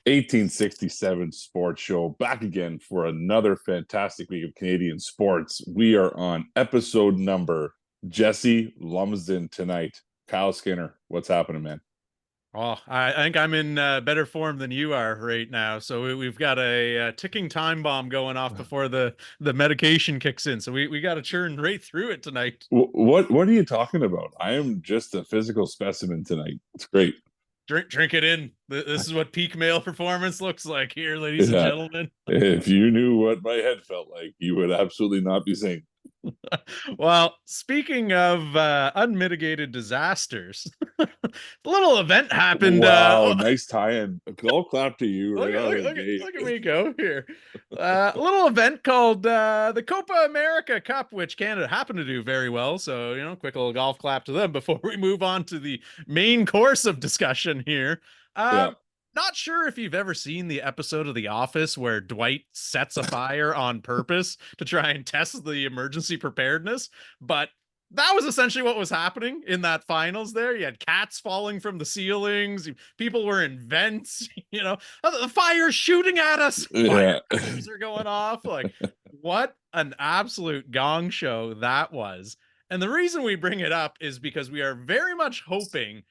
1867 Sports Show back again for another fantastic week of Canadian sports. We are on episode number Jesse Lumsden tonight. Kyle Skinner, what's happening, man? Oh, I think I'm in better form than you are right now. So we've got a, ticking time bomb going off before the medication kicks in. So we got to churn right through it tonight. What are you talking about? I am just a physical specimen tonight. It's great. Drink it in. This is what peak male performance looks like here, ladies and Yeah. gentlemen. If you knew what my head felt like, you would absolutely not be saying. Well, speaking of unmitigated disasters, a little event happened. Wow, nice tie-in. I'll clap to you Look right at out look of at the look at gate. look at me go here. A little event called the Copa America Cup, which Canada happened to do very well. So, quick little golf clap to them before we move on to the main course of discussion here. Yeah. Um, Not sure if you've ever seen the episode of The Office where Dwight sets a fire on purpose to try and test the emergency preparedness, but that was essentially what was happening in that finals there. You had cats falling from the ceilings, people were in vents, the fire's shooting at us, Yeah. firecrackers are going off. Like, what an absolute gong show that was. And the reason we bring it up is because we are very much hoping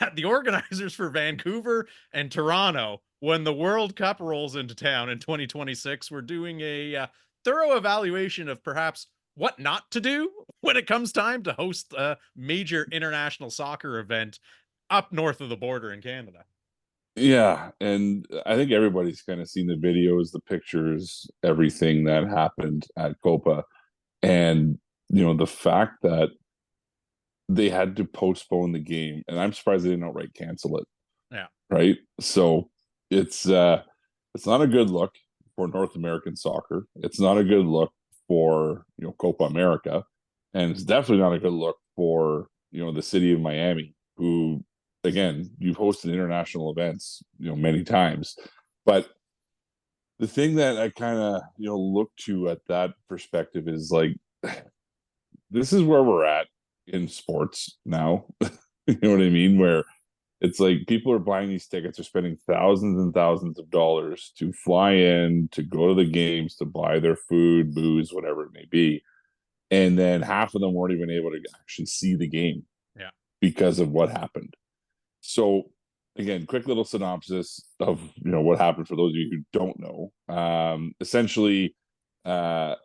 that the organizers for Vancouver and Toronto, when the World Cup rolls into town in 2026, we're doing a thorough evaluation of perhaps what not to do when it comes time to host a major international soccer event up north of the border in Canada. Yeah, and I think everybody's kind of seen the videos, the pictures, everything that happened at Copa. And, the fact that they had to postpone the game, and I'm surprised they didn't outright cancel it, Yeah. right? So it's not a good look for North American soccer. It's not a good look for, Copa America. And it's definitely not a good look for, the city of Miami, who again, you've hosted international events, many times. But the thing that I kind of, look to at that perspective is like, this is where we're at in sports now. You know what I mean? Where it's like people are buying these tickets, are spending thousands and thousands of dollars to fly in, to go to the games, to buy their food, booze, whatever it may be. And then half of them weren't even able to actually see the game Yeah. because of what happened. So again, quick little synopsis of what happened for those of you who don't know. Essentially, uh,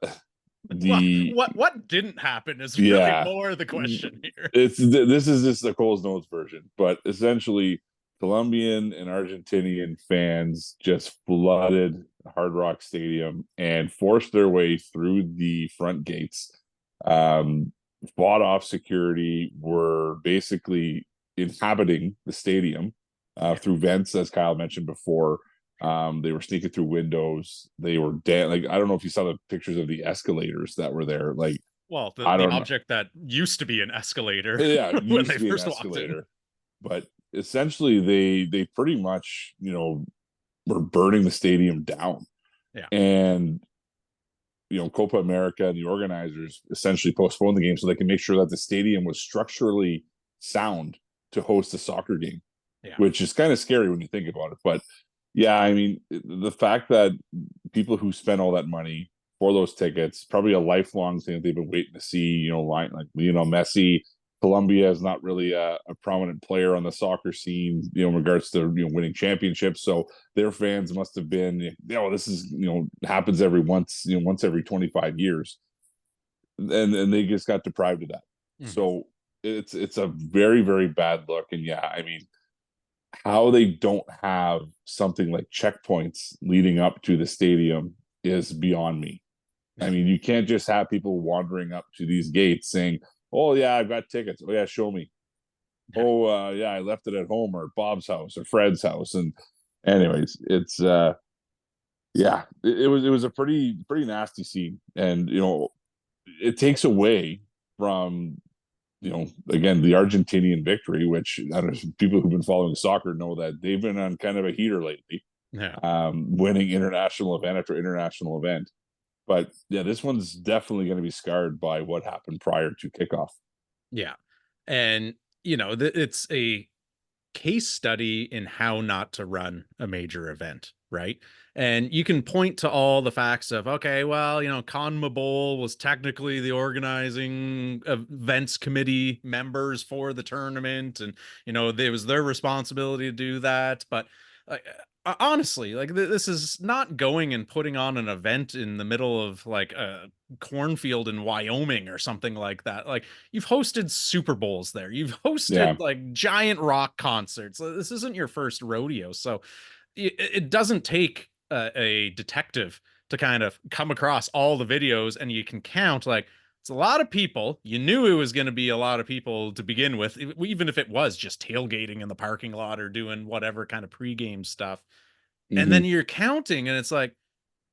Well, the what didn't happen is really yeah, more the question here. this is just the Cole's Notes version, but essentially, Colombian and Argentinian fans just flooded Hard Rock Stadium and forced their way through the front gates. Fought off security, were basically inhabiting the stadium through vents, as Kyle mentioned before. They were sneaking through windows. They were like, I don't know if you saw the pictures of the escalators that were there. Like, Well, the, I the don't know. object that used to be an escalator Yeah, it when used they to be an first walked in. escalator, but essentially they pretty much were burning the stadium down. Yeah. And Copa America and the organizers essentially postponed the game so they can make sure that the stadium was structurally sound to host a soccer game, Yeah. which is kind of scary when you think about it. But yeah, I mean, the fact that people who spent all that money for those tickets, probably a lifelong thing that they've been waiting to see, line like Messi. Colombia is not really a prominent player on the soccer scene, in regards to winning championships. So their fans must have been, this is happens every once every 25 years, and they just got deprived of that. Mm-hmm. So it's a very, very bad look. And yeah, I mean, how they don't have something like checkpoints leading up to the stadium is beyond me. I mean, you can't just have people wandering up to these gates saying, "Oh yeah, I've got tickets. Oh yeah, show me." Oh yeah, I left it at home or Bob's house or Fred's house. And anyways, it's yeah, it was a pretty nasty scene, and it takes away from again the Argentinian victory, which I don't know, people who've been following soccer know that they've been on kind of a heater lately, Yeah. winning international event after international event. But yeah, this one's definitely going to be scarred by what happened prior to kickoff. Yeah. And, it's a case study in how not to run a major event, right? And you can point to all the facts of, okay, well, CONMEBOL was technically the organizing events committee members for the tournament, and it was their responsibility to do that. But honestly, like this is not going and putting on an event in the middle of like a cornfield in Wyoming or something like that. Like you've hosted Super Bowls there. You've hosted Yeah. like giant rock concerts. This isn't your first rodeo. So it doesn't take a detective to kind of come across all the videos and you can count like it's a lot of people. You knew it was going to be a lot of people to begin with, even if it was just tailgating in the parking lot or doing whatever kind of pregame stuff. And Hmm. then you're counting, and it's like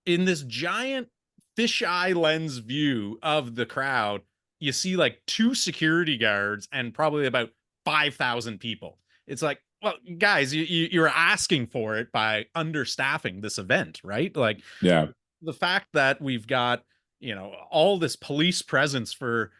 in this giant fisheye lens view of the crowd, you see like two security guards and probably about 5,000 people. It's like, well, guys, you're asking for it by understaffing this event, right? Like Yeah. the fact that we've got, all this police presence for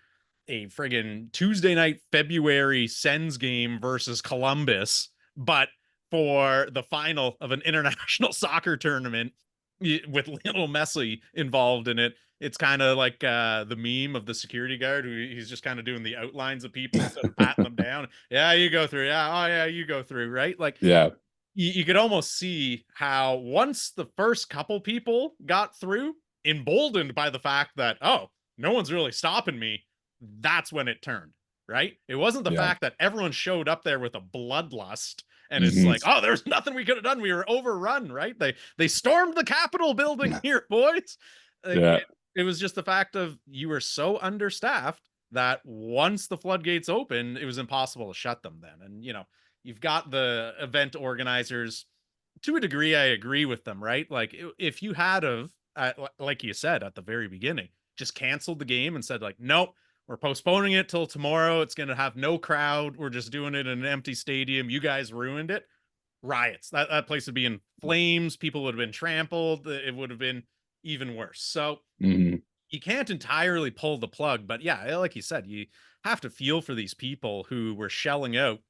a friggin' Tuesday night February Sens game versus Columbus, but for the final of an international soccer tournament with Lionel Messi involved in it. It's kind of like the meme of the security guard who he's just kind of doing the outlines of people instead of patting them down. Yeah, you go through. Yeah, oh yeah, you go through. Right? Like Yeah. you could almost see how once the first couple people got through, emboldened by the fact that, oh, no one's really stopping me, that's when it turned, right? It wasn't the Yeah. fact that everyone showed up there with a bloodlust and it's Hmm. like, oh, there's nothing we could have done. We were overrun, right? They stormed the Capitol building here, boys. Like, Yeah. it was just the fact of you were so understaffed that once the floodgates opened, it was impossible to shut them then. And you've got the event organizers to a degree. I agree with them, right? Like if you had of like you said at the very beginning, just canceled the game and said like, nope, we're postponing it till tomorrow. It's going to have no crowd. We're just doing it in an empty stadium. You guys ruined it. Riots. That place would be in flames. People would have been trampled. It would have been even worse. So Hmm. you can't entirely pull the plug, but yeah, like you said, you have to feel for these people who were shelling out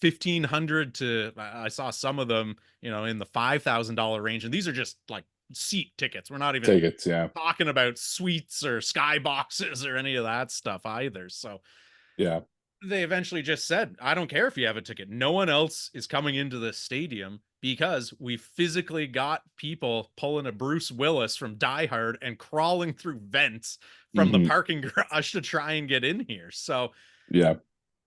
1,500 to I saw some of them, in the $5,000 range, and these are just like seat tickets. We're not even Tickets. Yeah. talking about suites or skyboxes or any of that stuff either. So Yeah. they eventually just said, I don't care if you have a ticket. No one else is coming into this stadium because we physically got people pulling a Bruce Willis from Die Hard and crawling through vents from the Hmm. parking garage to try and get in here. So Yeah.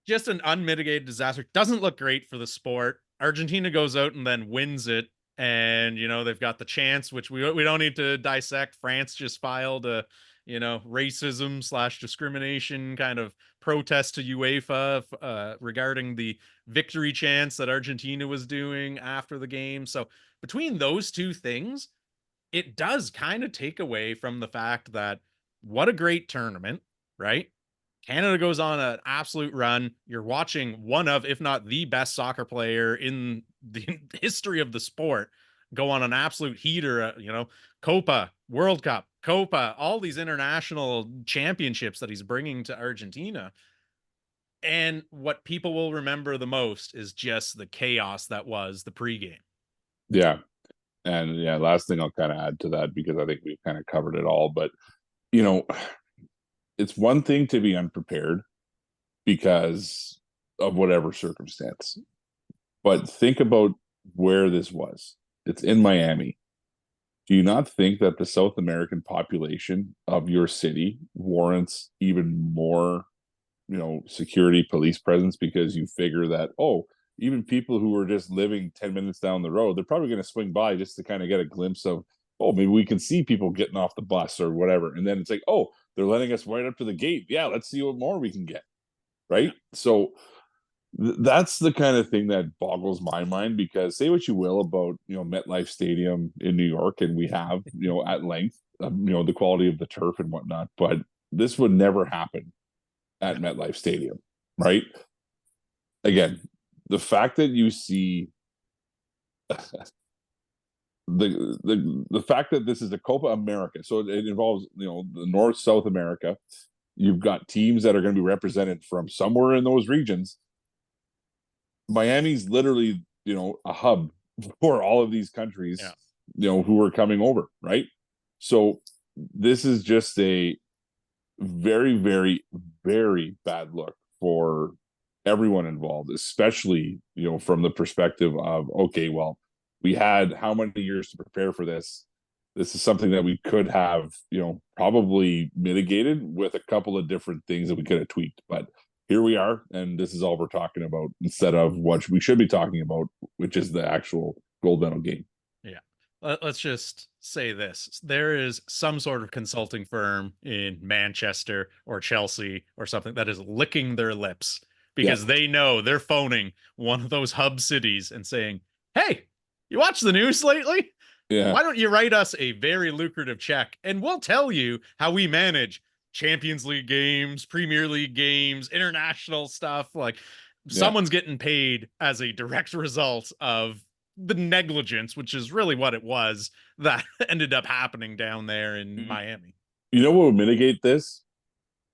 just an unmitigated disaster. Doesn't look great for the sport. Argentina goes out and then wins it. And, they've got the chance, which we don't need to dissect. France just filed a, racism slash discrimination kind of protest to UEFA regarding the victory chance that Argentina was doing after the game. So between those two things, it does kind of take away from the fact that what a great tournament, right? Canada goes on an absolute run. You're watching one of, if not the best soccer player in the history of the sport go on an absolute heater, Copa, World Cup, Copa, all these international championships that he's bringing to Argentina. And what people will remember the most is just the chaos that was the pregame. Yeah. And yeah, last thing I'll kind of add to that because I think we've kind of covered it all. But you know, it's one thing to be unprepared because of whatever circumstance. But think about where this was. It's in Miami. Do you not think that the South American population of your city warrants even more, security police presence because you figure that, oh, even people who are just living 10 minutes down the road, they're probably going to swing by just to kind of get a glimpse of, oh, maybe we can see people getting off the bus or whatever. And then it's like, oh, they're letting us right up to the gate. Yeah, let's see what more we can get. Yeah. Right. So that's the kind of thing that boggles my mind because say what you will about MetLife Stadium in New York, and we have at length the quality of the turf and whatnot, but this would never happen at No. MetLife Stadium, right? Again, the fact that you see the fact that this is a Copa America, so it involves the North South America. You've got teams that are going to be represented from somewhere in those regions Miami's literally, a hub for all of these Yeah. countries, who are coming over, right? So this is just a very, very, very bad look for everyone involved, especially, from the perspective of, okay, well, we had how many years to prepare for this? This is something that we could have, probably mitigated with a couple of different things that we could have tweaked. But here we are, and this is all we're talking about instead of what we should be talking about, which is the actual gold medal game. Yeah. Let's just say this. There is some sort of consulting firm in Manchester or Chelsea or something that is licking their lips Yeah. because they know they're phoning one of those hub cities and saying, "Hey, you watch the news lately? Yeah. Why don't you write us a very lucrative check and we'll tell you how we manage Champions League games, Premier League games, international stuff. Like Yeah. someone's getting paid as a direct result of the negligence, which is really what it was that ended up happening down there in Miami." You know what would mitigate this?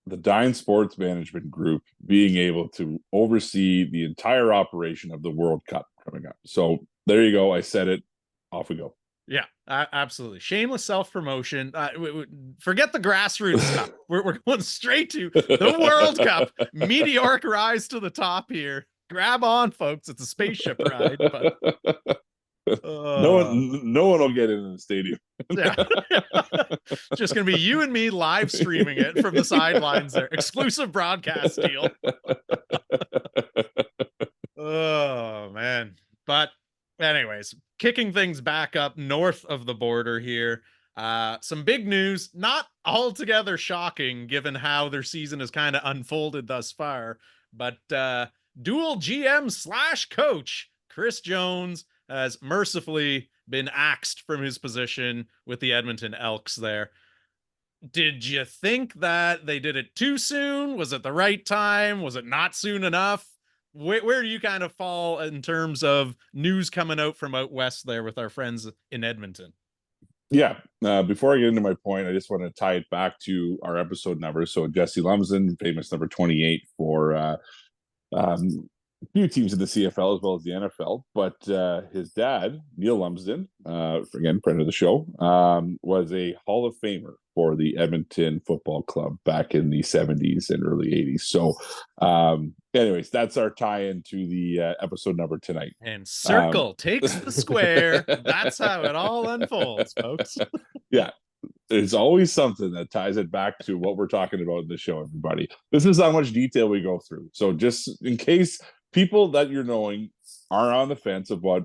The Dine Sports Management Group being able to oversee the entire operation of the World Cup coming up. So there you go. I said it. Off we go. Yeah, absolutely. Shameless self promotion. Forget the grassroots stuff. We're going straight to the World Cup. Meteoric rise to the top here. Grab on, folks. It's a spaceship ride. But no one will get in the stadium. Yeah. Just gonna be you and me live streaming it from the sidelines there. Exclusive broadcast deal. Oh man. But anyways, kicking things back up north of the border here. Some big news, not altogether shocking given how their season has kind of unfolded thus far, but dual GM slash coach Chris Jones has mercifully been axed from his position with the Edmonton Elks there. Did you think that they did it too soon? Was it the right time? Was it not soon enough? Where do you kind of fall in terms of news coming out from out west there with our friends in Edmonton? Yeah. Before I get into my point, I just want to tie it back to our episode number. So Jesse Lumsden, famous number 28 for a few teams in the CFL as well as the NFL. But his dad, Neil Lumsden, again, friend of the show, was a Hall of Famer for the Edmonton Football Club back in the 70s and early 80s. So, anyways, that's our tie-in to the episode number tonight. And circle takes the square. That's how it all unfolds, folks. Yeah. There's always something that ties it back to what we're talking about in the show, everybody. This is how much detail we go through. So just in case people that you're knowing are on the fence of what,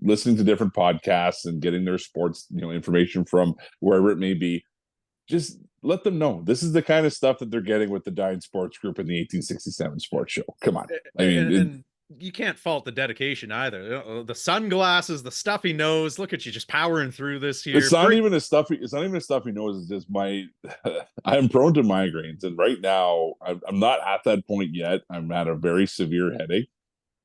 listening to different podcasts and getting their sports, information from wherever it may be, just let them know this is the kind of stuff that they're getting with the Dine Sports Group in the 1867 Sports Show. Come on. I mean, and you can't fault the dedication either. The sunglasses, the stuffy nose. Look at you just powering through this here. It's not even a stuffy nose. It's just I'm prone to migraines. And right now I'm not at that point yet. I'm at a very severe headache.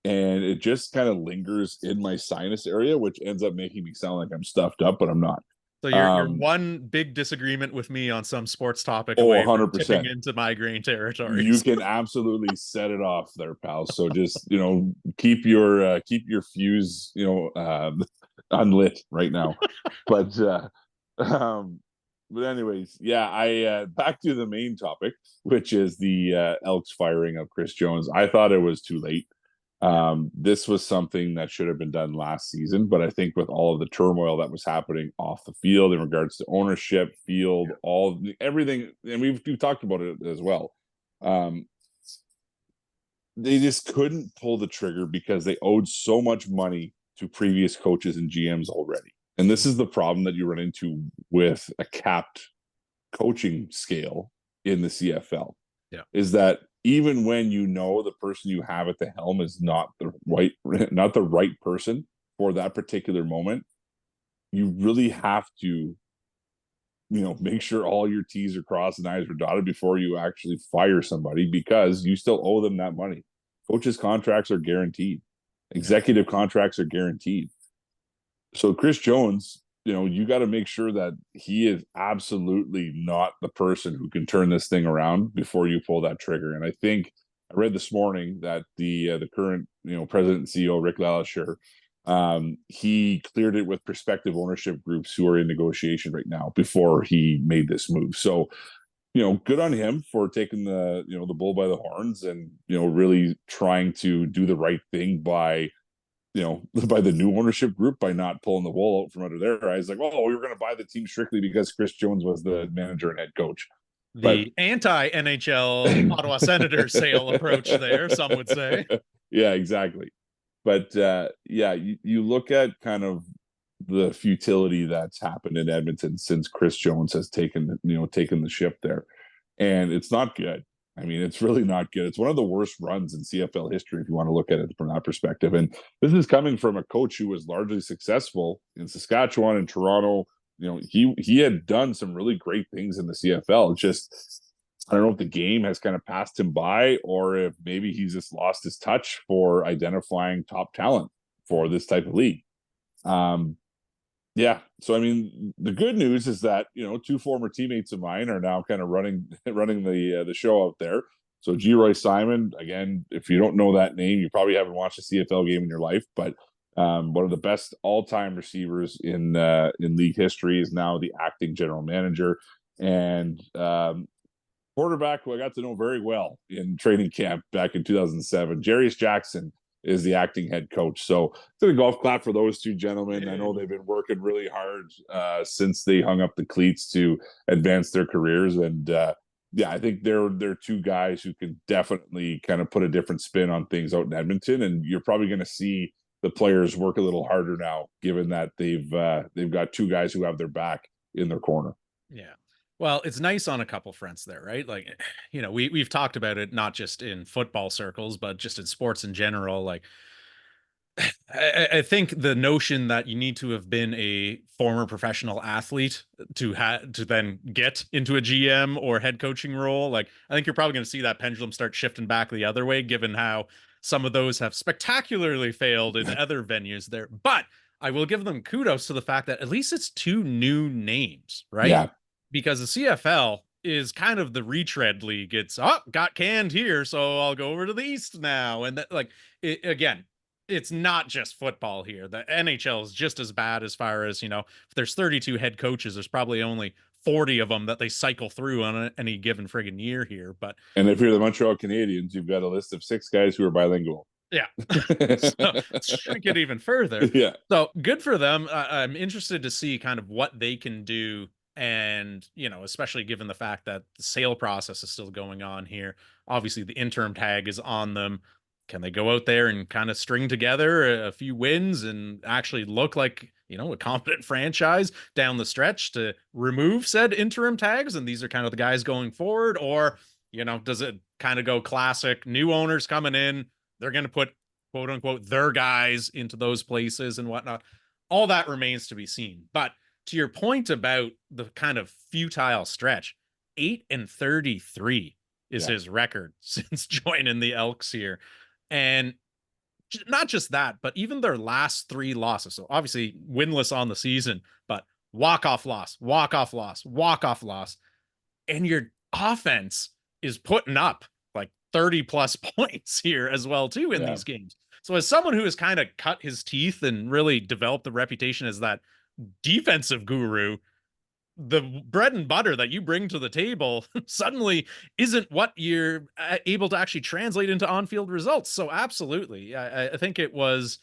And it just kind of lingers in my sinus area, which ends up making me sound like I'm stuffed up, but I'm not. So you're one big disagreement with me on some sports topic. 100%. Tipping into migrine territory. You can absolutely set it off there, pal. So just keep your fuse unlit right now. But anyways, yeah. I back to the main topic, which is the Elks firing of Chris Jones. I thought it was too late. This was something that should have been done last season, but I think with all of the turmoil that was happening off the field in regards to ownership, field, everything, and we've talked about it as well. They just couldn't pull the trigger because they owed so much money to previous coaches and GMs already. And this is the problem that you run into with a capped coaching scale in the CFL. Yeah. Is that even when the person you have at the helm is not the right person for that particular moment, you really have to, make sure all your T's are crossed and I's are dotted before you actually fire somebody, because you still owe them that money. Coaches' contracts are guaranteed. Executive contracts are guaranteed. So Chris Jones, you got to make sure that he is absolutely not the person who can turn this thing around before you pull that trigger. And I think I read this morning that the current president and CEO Rick Lallisher, he cleared it with prospective ownership groups who are in negotiation right now before he made this move. So good on him for taking the bull by the horns and really trying to do the right thing by by the new ownership group, by not pulling the wool out from under their eyes. Like, oh, we were going to buy the team strictly because Chris Jones was the manager and head coach. But The anti-NHL Ottawa Senators sale approach there, some would say. Yeah, exactly. But yeah, you look at kind of the futility that's happened in Edmonton since Chris Jones has taken the ship there, and it's not good. I mean, it's really not good. It's one of the worst runs in CFL history if you want to look at it from that perspective. And this is coming from a coach who was largely successful in Saskatchewan and Toronto. He had done some really great things in the CFL. It's just, I don't know if the game has kind of passed him by, or if maybe he's just lost his touch for identifying top talent for this type of league. Yeah. So I mean, the good news is that two former teammates of mine are now kind of running the show out there. So G. Roy Simon, again, if you don't know that name, you probably haven't watched a CFL game in your life, but one of the best all-time receivers in league history, is now the acting general manager. And quarterback who I got to know very well in training camp back in 2007, Jarius Jackson, is the acting head coach. So it's a golf clap for those two gentlemen. I know they've been working really hard since they hung up the cleats to advance their careers. And yeah, I think they're two guys who can definitely kind of put a different spin on things out in Edmonton. And you're probably going to see the players work a little harder now, given that they've got two guys who have their back in their corner. Yeah. Well, it's nice on a couple fronts there, right? Like, we've talked about it, not just in football circles, but just in sports in general. Like, I think the notion that you need to have been a former professional athlete to then get into a GM or head coaching role, like, I think you're probably going to see that pendulum start shifting back the other way, given how some of those have spectacularly failed in other venues there. But I will give them kudos to the fact that at least it's two new names, right? Yeah. Because the CFL is kind of the retread league. It's got canned here, so I'll go over to the East now. And that, like, again, it's not just football here. The NHL is just as bad as far as, if there's 32 head coaches, there's probably only 40 of them that they cycle through on any given friggin' year here. But and if you're the Montreal Canadiens, you've got a list of 6 guys who are bilingual. Yeah. So shrink it even further. Yeah. So good for them. I'm interested to see kind of what they can do. And, especially given the fact that the sale process is still going on here. Obviously, the interim tag is on them. Can they go out there and kind of string together a few wins and actually look like, a competent franchise down the stretch to remove said interim tags? And these are kind of the guys going forward. Or, does it kind of go classic new owners coming in? They're going to put, quote unquote, their guys into those places and whatnot. All that remains to be seen. But to your point about the kind of futile stretch, 8-33 is his record since joining the Elks here. And not just that, but even their last 3 losses. So obviously winless on the season, but walk-off loss, walk-off loss, walk-off loss. And your offense is putting up like 30 plus points here as well too in these games. So as someone who has kind of cut his teeth and really developed the reputation as that defensive guru, the bread and butter that you bring to the table suddenly isn't what you're able to actually translate into on-field results. So absolutely. I think it was,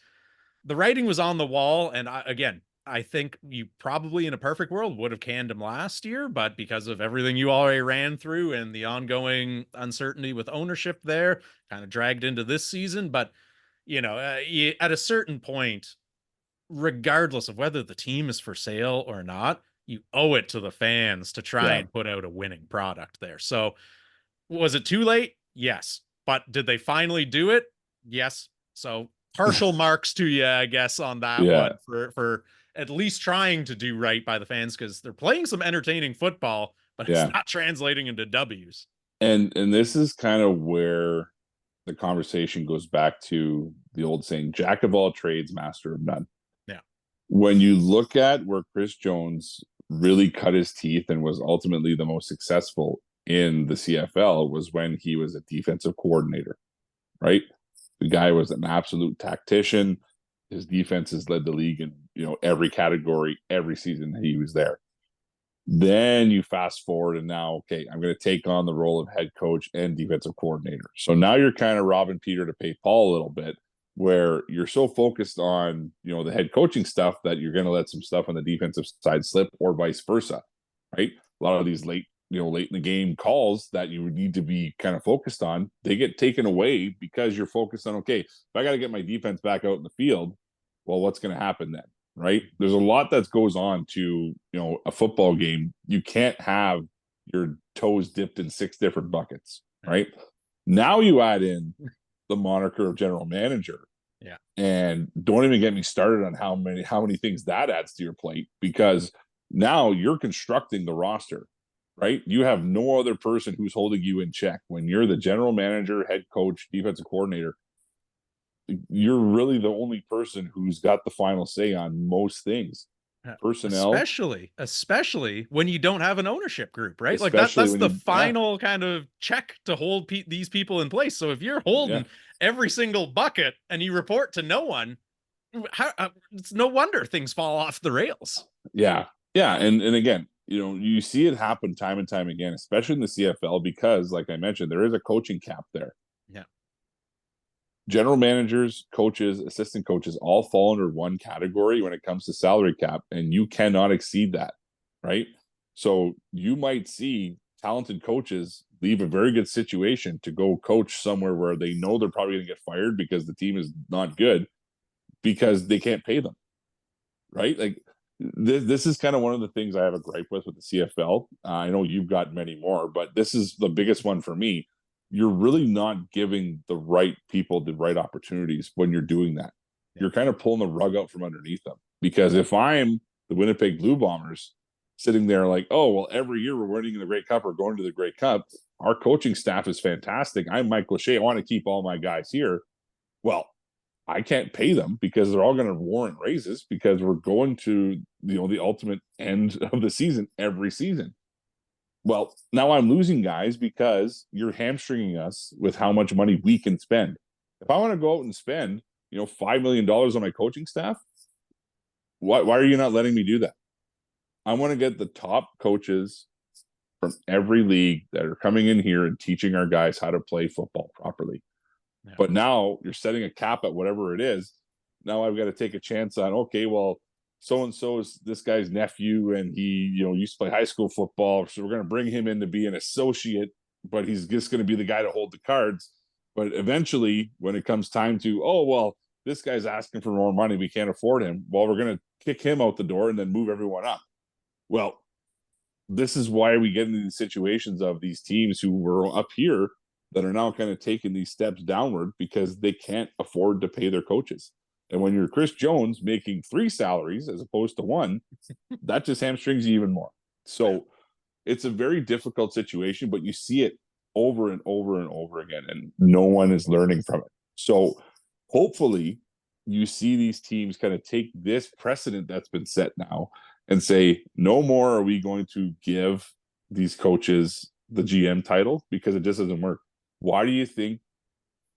the writing was on the wall. And I think you probably in a perfect world would have canned him last year, but because of everything you already ran through and the ongoing uncertainty with ownership there, kind of dragged into this season. But, at a certain point, regardless of whether the team is for sale or not, you owe it to the fans to try and put out a winning product there. So was it too late? Yes. But did they finally do it? Yes. So partial marks to you, I guess, on that one for at least trying to do right by the fans, because they're playing some entertaining football, but it's not translating into W's. And this is kind of where the conversation goes back to the old saying, jack of all trades, master of none. Yeah. When you look at where Chris Jones really cut his teeth and was ultimately the most successful, in the CFL was when he was a defensive coordinator, right? The guy was an absolute tactician. His defenses led the league in, every category, every season that he was there. Then you fast forward and now, okay, I'm going to take on the role of head coach and defensive coordinator. So now you're kind of robbing Peter to pay Paul a little bit, where you're so focused on, the head coaching stuff that you're going to let some stuff on the defensive side slip, or vice versa, right? A lot of these late in the game calls that you would need to be kind of focused on, they get taken away because you're focused on, okay, if I got to get my defense back out in the field, well, what's going to happen then? Right? There's a lot that goes on to, a football game. You can't have your toes dipped in 6 different buckets, right? Now you add in the moniker of general manager. Yeah. And don't even get me started on how many things that adds to your plate, because now you're constructing the roster, right? You have no other person who's holding you in check. When you're the general manager, head coach, defensive coordinator, you're really the only person who's got the final say on most things. Personnel, especially when you don't have an ownership group, right? Like that's especially when the you, final kind of check to hold these people in place. So if you're holding every single bucket and you report to no one, it's no wonder things fall off the rails. Yeah. And again, you see it happen time and time again, especially in the CFL, because like I mentioned, there is a coaching cap there. Yeah. General managers, coaches, assistant coaches all fall under one category when it comes to salary cap, and you cannot exceed that, right? So you might see talented coaches leave a very good situation to go coach somewhere where they know they're probably going to get fired because the team is not good, because they can't pay them, right? Like this is kind of one of the things I have a gripe with the CFL. I know you've got many more, but this is the biggest one for me. You're really not giving the right people the right opportunities when you're doing that. You're kind of pulling the rug out from underneath them. Because if I'm the Winnipeg Blue Bombers sitting there like, oh, well, every year we're winning the Grey Cup or going to the Grey Cup, our coaching staff is fantastic. I'm Mike Lachey. I want to keep all my guys here. Well, I can't pay them because they're all going to warrant raises, because we're going to, the ultimate end of the season every season. Well, now I'm losing guys because you're hamstringing us with how much money we can spend. If I want to go out and spend, $5 million on my coaching staff, why are you not letting me do that? I want to get the top coaches from every league that are coming in here and teaching our guys how to play football properly. Yeah. But now you're setting a cap at whatever it is. Now I've got to take a chance on, okay, well, so-and-so is this guy's nephew, and he, used to play high school football. So we're going to bring him in to be an associate, but he's just going to be the guy to hold the cards. But eventually, when it comes time to, oh, well, this guy's asking for more money, we can't afford him. Well, we're going to kick him out the door and then move everyone up. Well, this is why we get into these situations of these teams who were up here that are now kind of taking these steps downward because they can't afford to pay their coaches. And when you're Chris Jones making 3 salaries as opposed to 1, that just hamstrings you even more. So it's a very difficult situation, but you see it over and over and over again, and no one is learning from it. So hopefully you see these teams kind of take this precedent that's been set now and say, no more are we going to give these coaches the GM title, because it just doesn't work. Why do you think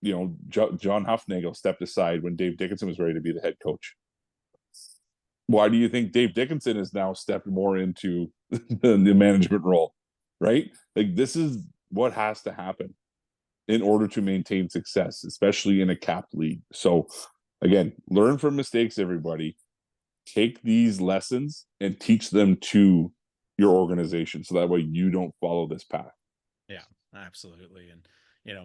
John Huffnagel stepped aside when Dave Dickenson was ready to be the head coach? Why do you think Dave Dickenson has now stepped more into the management role, right? Like, this is what has to happen in order to maintain success, especially in a capped league. So again, learn from mistakes, everybody. Take these lessons and teach them to your organization, so that way you don't follow this path. Yeah, absolutely. And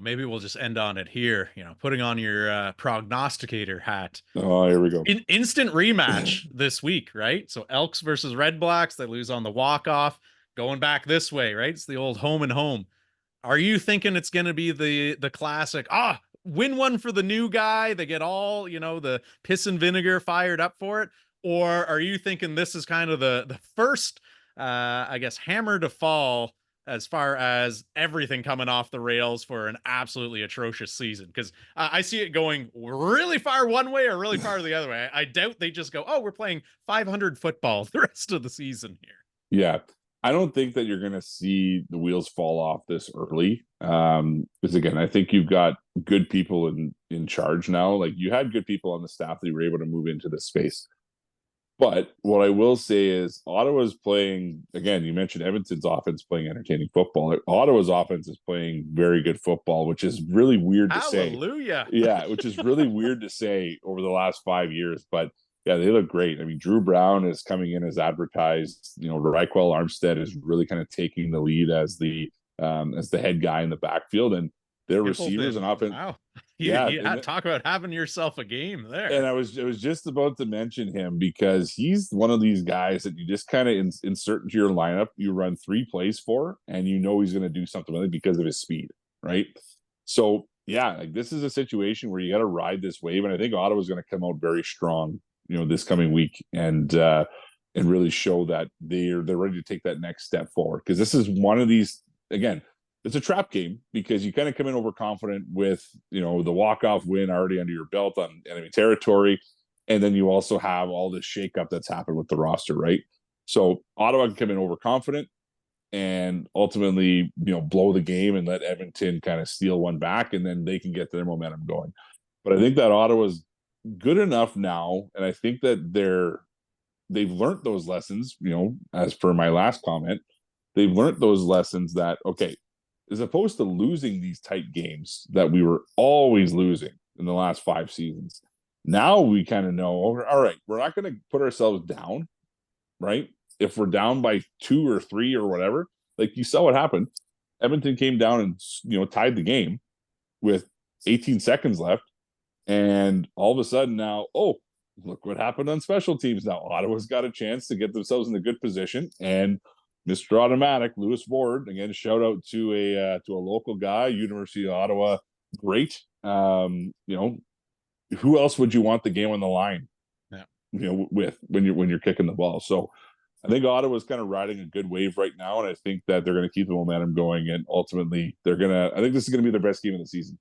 maybe we'll just end on it here, putting on your prognosticator hat. Oh, here we go. Instant rematch this week, right? So Elks versus Red Blacks, they lose on the walk-off. Going back this way, right? It's the old home and home. Are you thinking it's going to be the classic, win one for the new guy, they get all, the piss and vinegar fired up for it? Or are you thinking this is kind of the first, I guess, hammer to fall as far as everything coming off the rails for an absolutely atrocious season? Because I see it going really far one way or really far the other way. I doubt they just go, oh, we're playing 500 football the rest of the season here. Yeah. I don't think that you're going to see the wheels fall off this early. Because again, I think you've got good people in charge now. Like you had good people on the staff that you were able to move into this space. But what I will say is Ottawa's playing again. You mentioned Edmonton's offense playing entertaining football. Ottawa's offense is playing very good football, which is really weird to say. Hallelujah. Yeah, which is really weird to say over the last 5 years. But yeah, they look great. I mean, Drew Brown is coming in as advertised. Reichwell Armstead is really kind of taking the lead as the head guy in the backfield, and their receivers and offense. Wow. Yeah, Talk about having yourself a game there. and I was just about to mention him because he's one of these guys that you just kind of insert into your lineup. You run 3 plays for, and he's going to do something with it because of his speed, right? So yeah, like this is a situation where you got to ride this wave, and I think Ottawa's going to come out very strong, this coming week, and really show that they're ready to take that next step forward. Because this is one of these, again, it's a trap game because you kind of come in overconfident with the walk-off win already under your belt on enemy territory, and then you also have all this shakeup that's happened with the roster, right? So Ottawa can come in overconfident and ultimately blow the game and let Edmonton kind of steal one back, and then they can get their momentum going. But I think that Ottawa's good enough now, and I think that they've learned those lessons. As per my last comment, they've learned those lessons that okay, as opposed to losing these tight games that we were always losing in the last 5 seasons, now we kind of know, all right, we're not going to put ourselves down, right? If we're down by 2 or 3 or whatever, like you saw what happened. Edmonton came down and tied the game with 18 seconds left, and all of a sudden now, oh, look what happened on special teams. Now Ottawa's got a chance to get themselves in a good position, and Mr. Automatic, Lewis Ward, again, shout out to a local guy, University of Ottawa, great. Who else would you want the game on the line? Yeah. With when you're kicking the ball. So I think Ottawa's kind of riding a good wave right now, and I think that they're going to keep the momentum going, and ultimately I think this is going to be their best game of the season.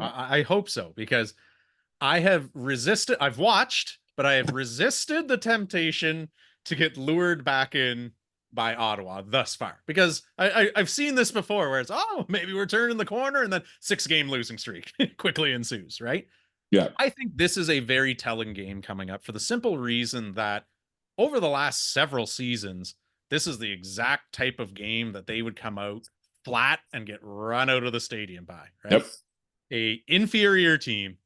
I hope so, because I've watched, but I have resisted the temptation to get lured back in by Ottawa thus far, because I've seen this before where it's, maybe we're turning the corner, and then 6-game losing streak quickly ensues, right? Yeah. I think this is a very telling game coming up for the simple reason that over the last several seasons, this is the exact type of game that they would come out flat and get run out of the stadium by, right? Yep. A inferior team,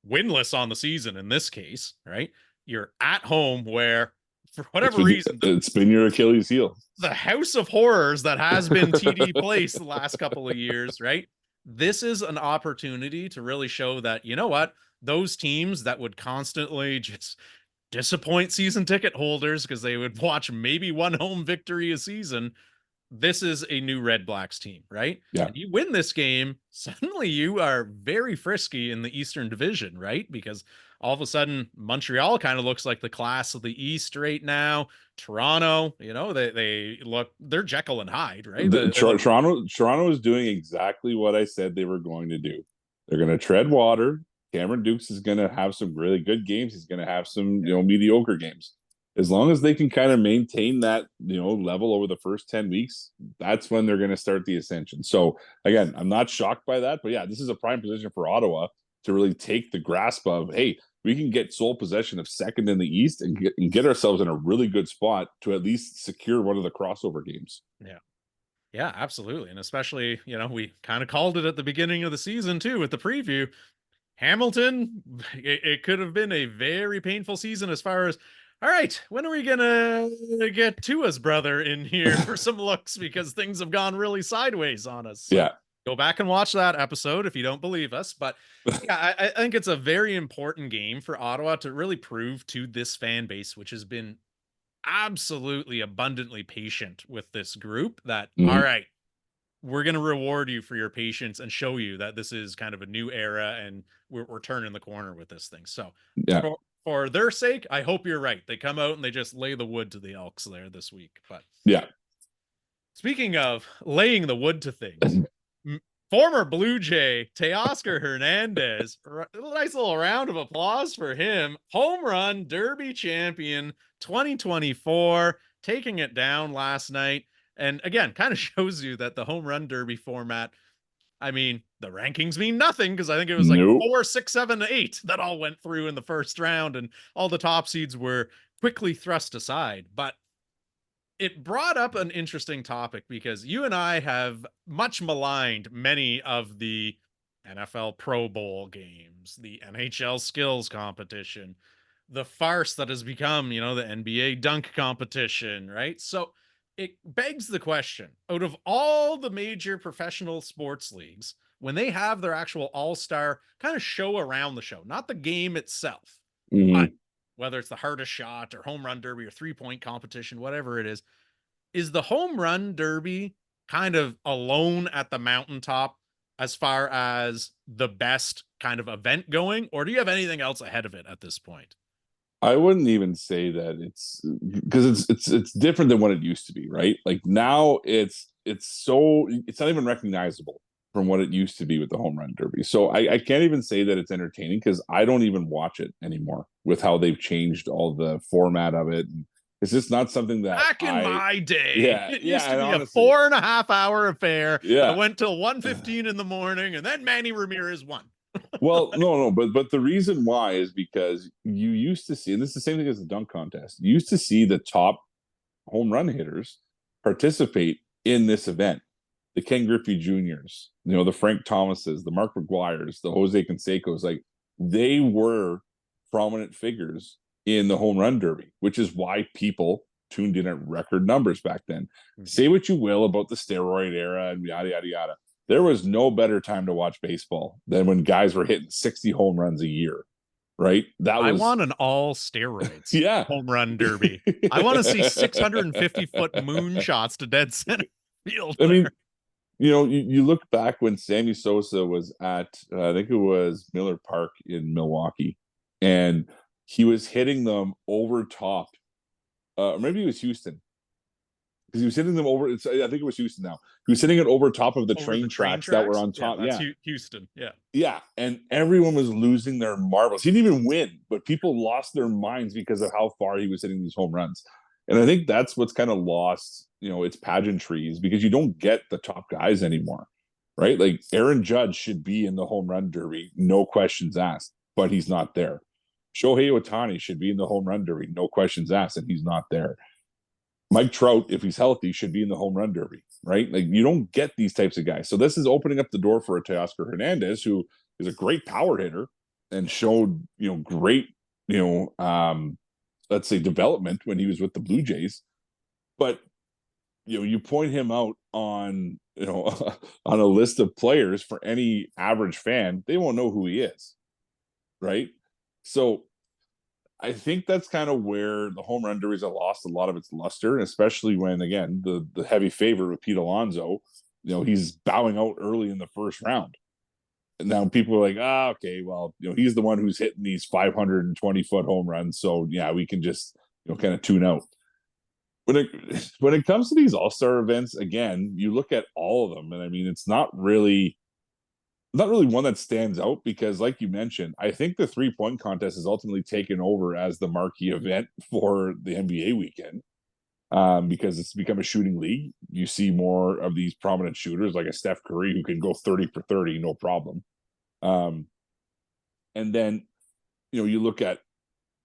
winless on the season in this case, right? You're at home where, for whatever reason, it's been your Achilles heel. The house of horrors that has been TD Place the last couple of years, right? This is an opportunity to really show that, you know what, those teams that would constantly just disappoint season ticket holders because they would watch maybe one home victory a season, this is a new Red Blacks team, right? Yeah. And you win this game, suddenly you are very frisky in the Eastern Division, right? Because all of a sudden Montreal kind of looks like the class of the East right now. Toronto, they're Jekyll and Hyde, right? Toronto is doing exactly what I said they were going to do. They're going to tread water. Cameron Dukes is going to have some really good games. He's going to have some, mediocre games. As long as they can kind of maintain that, level over the first 10 weeks, that's when they're going to start the ascension. So again, I'm not shocked by that, but yeah, this is a prime position for Ottawa to really take the grasp of, hey, we can get sole possession of second in the East and get ourselves in a really good spot to at least secure one of the crossover games. Yeah. Yeah, absolutely. And especially, we kind of called it at the beginning of the season too, with the preview. Hamilton, it could have been a very painful season as far as, all right, when are we going to get Tua's brother in here for some looks, because things have gone really sideways on us. So yeah. Go back and watch that episode if you don't believe us. But yeah, I think it's a very important game for Ottawa to really prove to this fan base, which has been absolutely abundantly patient with this group, that, all right, we're going to reward you for your patience and show you that this is kind of a new era and we're turning the corner with this thing. So yeah. For their sake, I hope you're right. They come out and they just lay the wood to the Elks there this week. But yeah, speaking of laying the wood to things, former Blue Jay Teoscar Hernandez, a nice little round of applause for him. Home run derby champion 2024, taking it down last night. And again, kind of shows you that the home run derby format, I mean, the rankings mean nothing because I think it was like Nope. 4, 6, 7, 8 that all went through in the first round, and all the top seeds were quickly thrust aside. But it brought up an interesting topic because you and I have much maligned many of the NFL Pro Bowl games, the NHL skills competition, the farce that has become, the NBA dunk competition, right? So it begs the question, out of all the major professional sports leagues, when they have their actual all-star kind of show around the show, not the game itself, but Hmm. whether it's the hardest shot or home run derby or 3-point competition, whatever it is the home run derby kind of alone at the mountaintop as far as the best kind of event going, or do you have anything else ahead of it at this point? I wouldn't even say that it's because it's different than what it used to be, right? Like now it's not even recognizable from what it used to be with the home run derby. So I can't even say that it's entertaining because I don't even watch it anymore with how they've changed all the format of it. It's just not something that Back in my day, yeah, it used yeah, to and be a honestly, 4.5 hour affair that yeah. went till 1:15 in the morning, and then Manny Ramirez won. Well, no, but the reason why is because you used to see, and this is the same thing as the dunk contest. You used to see the top home run hitters participate in this event. The Ken Griffey Juniors, the Frank Thomases, the Mark McGuires, the Jose Cansecos, like they were prominent figures in the home run derby, which is why people tuned in at record numbers back then. Mhm. Say what you will about the steroid era and yada yada yada. There was no better time to watch baseball than when guys were hitting 60 home runs a year, right? That I was want an all steroids yeah. home run derby. I want to see 650-foot moonshots to dead center field I there. mean, you look back when Sammy Sosa was at, I think it was Miller Park in Milwaukee, and he was hitting them over top. Or maybe it was Houston because he was hitting them over. I think it was Houston now. He was hitting it over top of the Over the train train tracks that were tracks? on Yeah, top. that's Yeah, Houston. Yeah. yeah, and everyone was losing their marbles. He didn't even win, but people lost their minds because of how far he was hitting these home runs. And I think that's what's kind of lost, its pageantries because you don't get the top guys anymore, right? Like Aaron Judge should be in the home run derby, no questions asked, but he's not there. Shohei Ohtani should be in the home run derby, no questions asked, and he's not there. Mike Trout, if he's healthy, should be in the home run derby, right? Like you don't get these types of guys. So this is opening up the door for a Teoscar Hernandez, who is a great power hitter and showed, great, you know, um, let's say development when he was with the Blue Jays. But you point him out on on a list of players for any average fan, they won't know who he is, right? So I think that's kind of where the home run derbies have lost a lot of its luster, especially when again the heavy favorite with Pete Alonso, he's bowing out early in the first round. And now people are like, okay, well, he's the one who's hitting these 520-foot home runs, so yeah, we can just kind of tune out. When it comes to these all-star events, again, you look at all of them, and I mean, it's not really one that stands out because, like you mentioned, I think the 3-point contest is ultimately taken over as the marquee event for the NBA weekend because it's become a shooting league. You see more of these prominent shooters like a Steph Curry who can go 30 for 30, no problem. Um, and then, you look at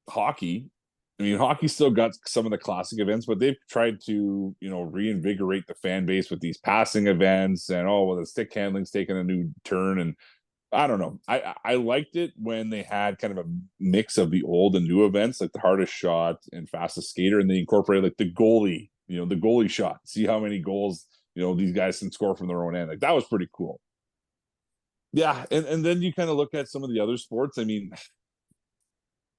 hockey. I mean, hockey still got some of the classic events, but they've tried to, reinvigorate the fan base with these passing events and the stick handling's taking a new turn. And I don't know. I liked it when they had kind of a mix of the old and new events, like the hardest shot and fastest skater, and they incorporated like the goalie, the goalie shot. See how many goals these guys can score from their own end. Like that was pretty cool. Yeah, and then you kind of look at some of the other sports. I mean,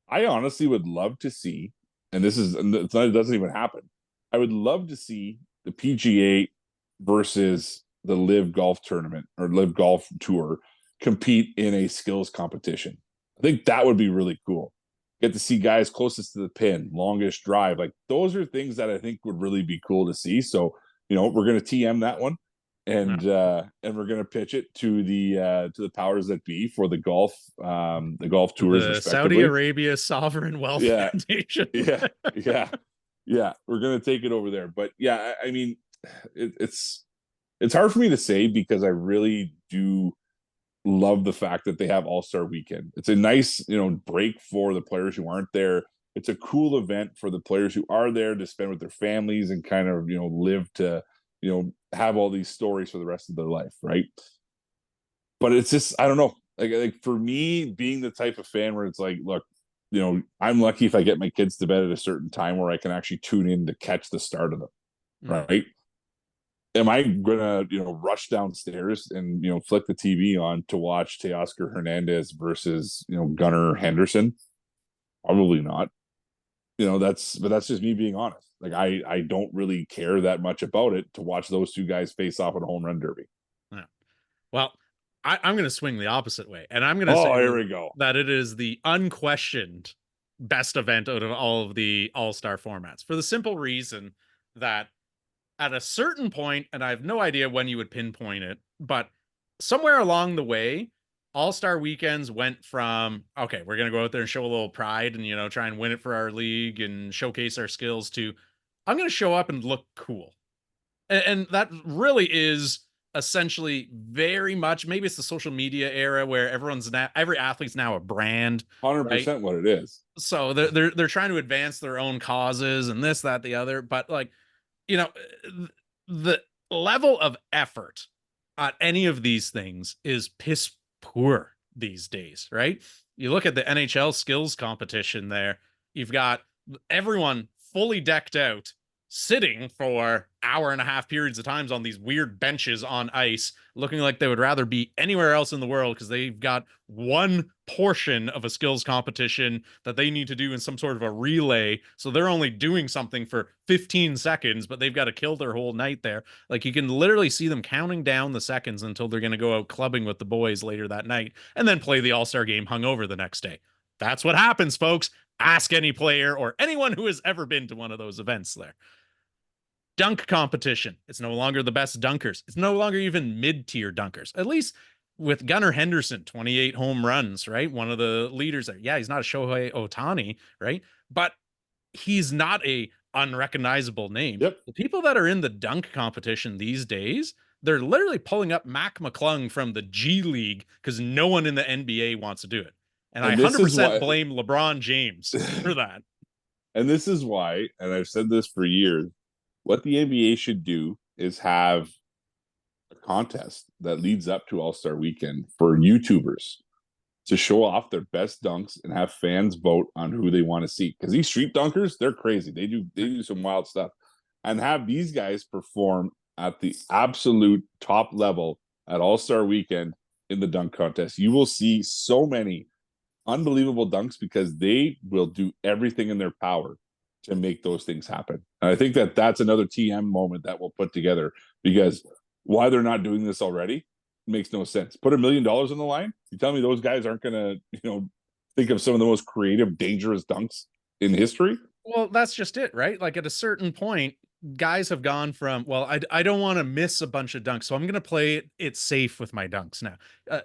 I honestly would love to see, and it doesn't even happen. I would love to see the PGA versus the Live Golf Tournament or Live Golf Tour compete in a skills competition. I think that would be really cool. Get to see guys closest to the pin, longest drive. Like those are things that I think would really be cool to see. So, we're going to TM that one and we're going to pitch it to the powers that be for the golf tours The Saudi respectively. Arabia Sovereign Wealth Yeah, Foundation. yeah, yeah, yeah. We're going to take it over there. But yeah, I mean, it's hard for me to say because I really do love the fact that they have All-Star Weekend. It's a nice, break for the players who aren't there. It's a cool event for the players who are there to spend with their families and kind of, live to, have all these stories for the rest of their life, right? But it's just, I don't know. Like for me, being the type of fan where it's like, look, I'm lucky if I get my kids to bed at a certain time where I can actually tune in to catch the start of them, right? Am I gonna, rush downstairs and flick the TV on to watch Teoscar Hernandez versus Gunnar Henderson? Probably not. But that's just me being honest. Like I don't really care that much about it to watch those two guys face off in a home run derby. Yeah. Well, I'm going to swing the opposite way, and I'm going to Oh, say here we go. that it is the unquestioned best event out of all of the All-Star formats for the simple reason that at a certain point, and I have no idea when you would pinpoint it, but somewhere along the way, All-Star weekends went from, okay, we're going to go out there and show a little pride and, try and win it for our league and showcase our skills to, I'm going to show up and look cool. And that really is essentially very much, maybe it's the social media era where every athlete's now a brand, right? 100% what it is. So they're trying to advance their own causes and this, that, the other. But like, you know, the level of effort at any of these things is piss poor these days, right? You look at the NHL skills competition there, you've got everyone fully decked out, sitting for hour and a half periods of times on these weird benches on ice, looking like they would rather be anywhere else in the world because they've got one portion of a skills competition that they need to do in some sort of a relay. So they're only doing something for 15 seconds, but they've got to kill their whole night there. Like you can literally see them counting down the seconds until they're going to go out clubbing with the boys later that night and then play the All-Star game hungover the next day. That's what happens, folks. Ask any player or anyone who has ever been to one of those events there. Dunk competition. It's no longer the best dunkers. It's no longer even mid-tier dunkers. At least with Gunnar Henderson, 28 home runs, right? One of the leaders there. Yeah, he's not a Shohei Ohtani, right? But he's not a unrecognizable name. Yep. The people that are in the dunk competition these days, they're literally pulling up Mac McClung from the G League because no one in the NBA wants to do it. And I 100% blame LeBron James for that. And this is why, and I've said this for years, what the NBA should do is have a contest that leads up to All-Star Weekend for YouTubers to show off their best dunks and have fans vote on who they want to see. Because these street dunkers, they're crazy. They do some wild stuff. And have these guys perform at the absolute top level at All-Star Weekend in the dunk contest. You will see so many unbelievable dunks because they will do everything in their power to make those things happen. And I think that that's another TM moment that we'll put together because why they're not doing this already makes no sense. Put $1 million on the line. You tell me those guys aren't going to, think of some of the most creative, dangerous dunks in history? Well, that's just it, right? Like at a certain point, guys have gone from, well, I don't want to miss a bunch of dunks, so I'm going to play it safe with my dunks now.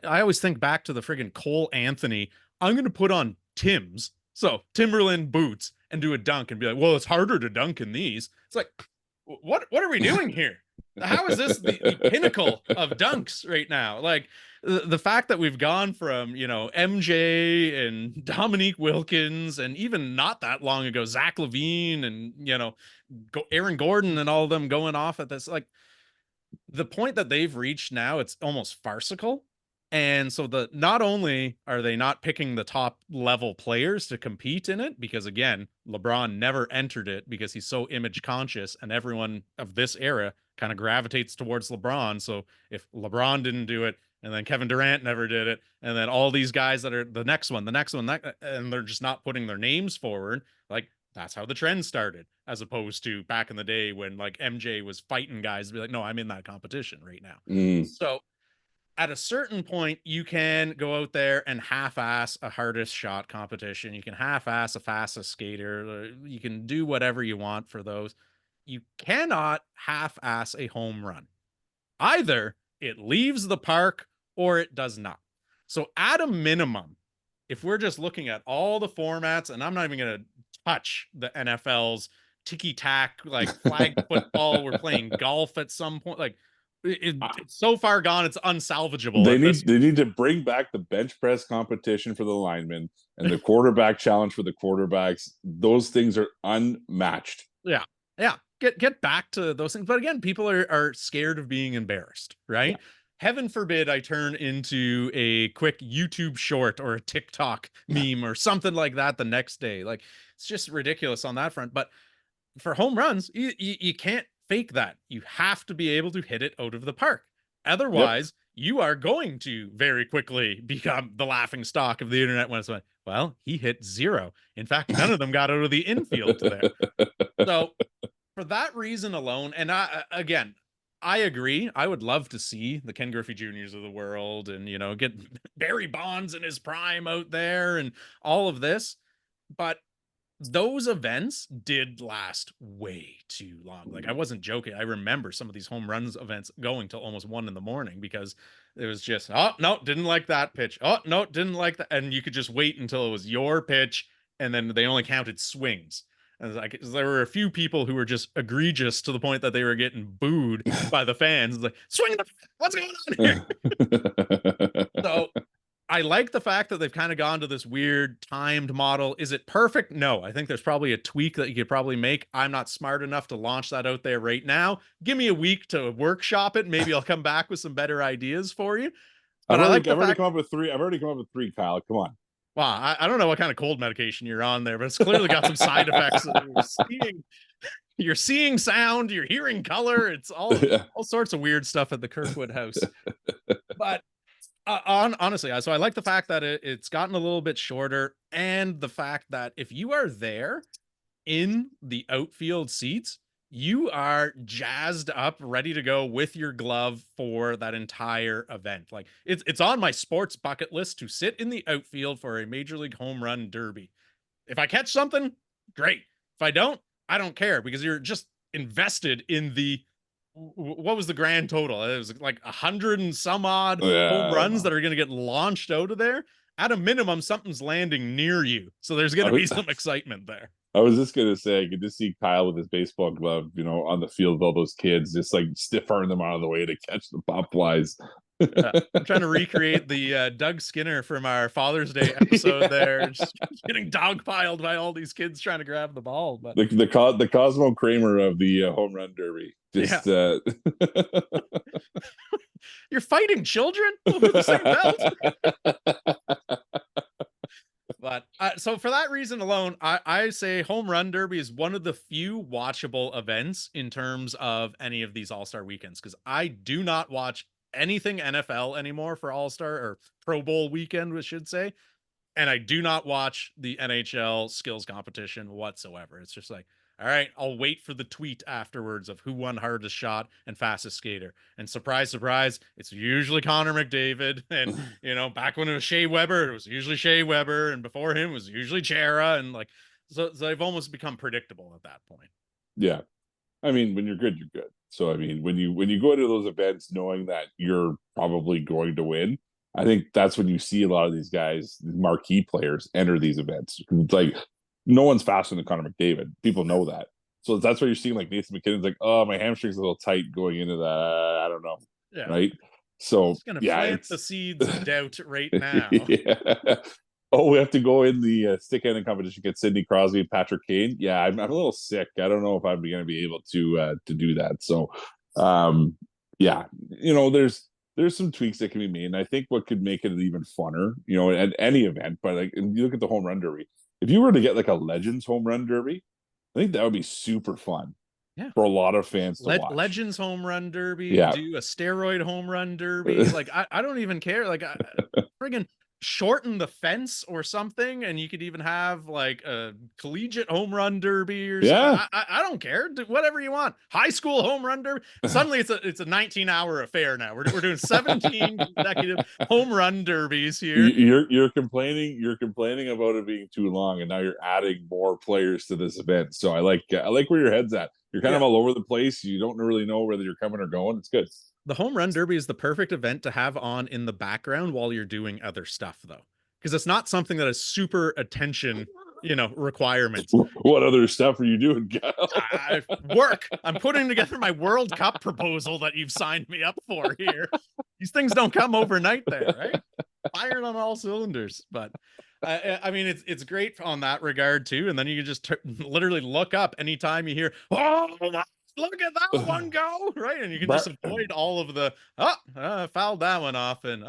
I always think back to the friggin' Cole Anthony. I'm going to put on Tim's, so Timberland boots, and do a dunk and be like, well, it's harder to dunk in these. It's like, what are we doing here? How is this the pinnacle of dunks right now? Like the fact that we've gone from, MJ and Dominique Wilkins and even not that long ago, Zach LaVine and, Aaron Gordon and all of them going off at this, like the point that they've reached now, it's almost farcical. And so not only are they not picking the top level players to compete in it, because again, LeBron never entered it because he's so image conscious and everyone of this era kind of gravitates towards LeBron. So if LeBron didn't do it, and then Kevin Durant never did it, and then all these guys that are the next one, and they're just not putting their names forward, like that's how the trend started, as opposed to back in the day when like MJ was fighting guys to be like, no, I'm in that competition right now. So at a certain point, you can go out there and half-ass a hardest shot competition. You can half-ass a fastest skater. You can do whatever you want for those. You cannot half-ass a home run. Either it leaves the park or it does not. So at a minimum, if we're just looking at all the formats, and I'm not even going to touch the NFL's ticky-tack, like flag football. We're playing golf at some point. Like it's so far gone, it's unsalvageable at this. They need to bring back the bench press competition for the linemen and the quarterback challenge for the quarterbacks. Those things are unmatched. Yeah. Yeah. Get back to those things. But again, people are scared of being embarrassed, right? Yeah. Heaven forbid I turn into a quick YouTube short or a TikTok meme or something like that the next day. Like, it's just ridiculous on that front. But for home runs, you can't fake that. You have to be able to hit it out of the park. Otherwise, you are going to very quickly become the laughing stock of the internet when it's like, well, he hit 0. In fact, none of them got out of the infield to there. So for that reason alone, and again, I agree. I would love to see the Ken Griffey Juniors of the world and, get Barry Bonds in his prime out there and all of this. But those events did last way too long. Like, I wasn't joking. I remember some of these home runs events going till almost 1 a.m. because it was just, oh, no, didn't like that pitch. Oh, no, didn't like that. And you could just wait until it was your pitch. And then they only counted swings. And like, there were a few people who were just egregious to the point that they were getting booed by the fans. It's like, swing the, what's going on here? So I like the fact that they've kind of gone to this weird timed model. Is it perfect? No. I think there's probably a tweak that you could probably make. I'm not smart enough to launch that out there right now. Give me a week to workshop it. Maybe I'll come back with some better ideas for you. But I've already come up with 3, Kyle. Come on. Wow, I don't know what kind of cold medication you're on there, but it's clearly got some side effects. You're seeing sound, you're hearing color. It's all sorts of weird stuff at the Kirkwood house. But honestly, so I like the fact that it's gotten a little bit shorter, and the fact that if you are there in the outfield seats, you are jazzed up, ready to go with your glove for that entire event. Like, it's on my sports bucket list to sit in the outfield for a Major League home run derby. If I catch something, great. If I don't care, because you're just invested in the, what was the grand total? It was like 100 and some odd home runs that are going to get launched out of there. At a minimum, something's landing near you. So there's going to be some excitement there. I was just going to say, I could just see Kyle with his baseball glove, on the field with all those kids, just like stiff arm them out of the way to catch the pop flies. I'm trying to recreate the Doug Skinner from our Father's Day episode there, just getting dogpiled by all these kids trying to grab the ball. But the Cosmo Kramer of the home run derby. You're fighting children over the same belt. But so for that reason alone, I say home run derby is one of the few watchable events in terms of any of these all-star weekends, because I do not watch anything NFL anymore for all-star or Pro Bowl weekend, we should say. And I do not watch the NHL skills competition whatsoever. It's just like, all right, I'll wait for the tweet afterwards of who won hardest shot and fastest skater. And surprise, surprise, it's usually Connor McDavid. And, back when it was Shea Weber, it was usually Shea Weber. And before him was usually Chara. And like, so they've almost become predictable at that point. Yeah. I mean, when you're good, you're good. So, I mean, when you go to those events knowing that you're probably going to win, I think that's when you see a lot of these guys, marquee players, enter these events. Like, no one's faster than Connor McDavid. People know that. So that's why you're seeing like Nathan McKinnon's like, oh, my hamstring's a little tight going into that. I don't know. Yeah. Right. So it's going to plant the seeds of doubt right now. Yeah. Oh, we have to go in the stick handling competition against Sidney Crosby and Patrick Kane. Yeah, I'm a little sick. I don't know if I'm going to be able to do that. So, yeah, there's some tweaks that can be made. And I think what could make it even funner, at any event, but like, if you look at the home run derby, if you were to get like a Legends home run derby, I think that would be super fun. Yeah. For a lot of fans to watch. Legends home run derby, do a steroid home run derby. Like, I don't even care. Like, friggin' shorten the fence or something, and you could even have like a collegiate home run derby or something. I don't care. Do whatever you want. High school home run derby. Suddenly it's a 19-hour affair now. We're doing 17 consecutive home run derbies here. You're complaining about it being too long, and now you're adding more players to this event. So I like where your head's at. You're kind of all over the place. You don't really know whether you're coming or going. It's good. The home run derby is the perfect event to have on in the background while you're doing other stuff, though, because it's not something that is super attention, requirements. What other stuff are you doing, Kyle? Work. I'm putting together my World Cup proposal that you've signed me up for here. These things don't come overnight there, right? Firing on all cylinders. But I mean, it's great on that regard too. And then you can just literally look up anytime you hear, oh, look at that one go, right? And you can just avoid all of the, fouled that one off. And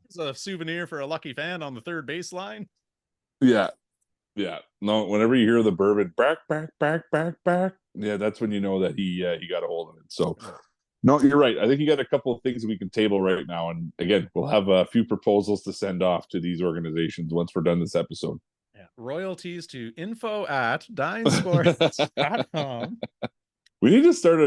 it's a souvenir for a lucky fan on the third baseline. Yeah. Yeah. No, whenever you hear the bourbon, back, yeah, that's when you know that he got a hold of it. So, no, you're right. I think you got a couple of things we can table right now. And again, we'll have a few proposals to send off to these organizations once we're done this episode. Yeah. Royalties to info@dynesports.com. We need to start